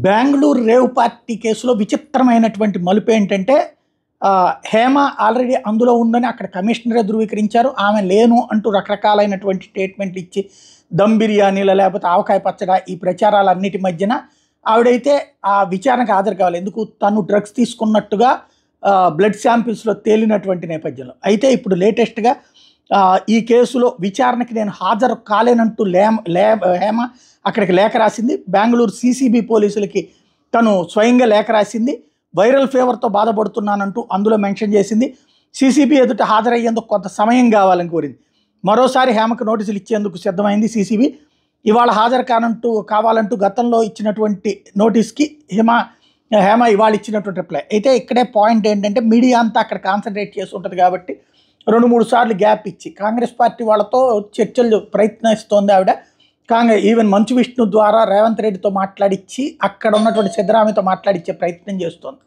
Bengaluru rave party కేసులో విచిత్రమైనటువంటి మలుపు ఏంటంటే హేమ ఆల్రెడీ అందులో ఉందని అక్కడ కమిషనరే ధృవీకరించారు. ఆమె లేను అంటూ రకరకాలైనటువంటి స్టేట్మెంట్లు ఇచ్చి దమ్ బిర్యానీల లేకపోతే ఆవకాయ పచ్చడ ఈ ప్రచారాలన్నిటి మధ్యన ఆవిడైతే ఆ విచారణకు హాజరు కావాలి. ఎందుకు తను డ్రగ్స్ తీసుకున్నట్టుగా బ్లడ్ శాంపిల్స్లో తేలినటువంటి నేపథ్యంలో. అయితే ఇప్పుడు లేటెస్ట్గా ఈ కేసులో విచారణకి నేను హాజరు కాలేనంటూ హేమ అక్కడికి లేఖ రాసింది. బెంగళూరు సిసిబి పోలీసులకి తను స్వయంగా లేఖ రాసింది. వైరల్ ఫీవర్తో బాధపడుతున్నానంటూ అందులో మెన్షన్ చేసింది. సిసిబి ఎదుట హాజరయ్యేందుకు కొంత సమయం కావాలని కోరింది. మరోసారి హేమకు నోటీసులు ఇచ్చేందుకు సిద్ధమైంది సిసిబి. ఇవాళ హాజరు కావాలంటూ గతంలో ఇచ్చినటువంటి నోటీస్కి హేమ ఇవాళ ఇచ్చినటువంటి రిప్లై. అయితే ఇక్కడే పాయింట్ ఏంటంటే మీడియా అంతా అక్కడ కాన్సన్ట్రేట్ చేసి ఉంటుంది కాబట్టి 2-3 సార్లు గ్యాప్ ఇచ్చి కాంగ్రెస్ పార్టీ వాళ్ళతో చర్చలు ప్రయత్నిస్తోంది ఆవిడ. ఈవెన్ మంచు విష్ణు ద్వారా రేవంత్ రెడ్డితో మాట్లాడించి అక్కడ ఉన్నటువంటి సిద్ధరామయ్యతో మాట్లాడించే ప్రయత్నం చేస్తోంది.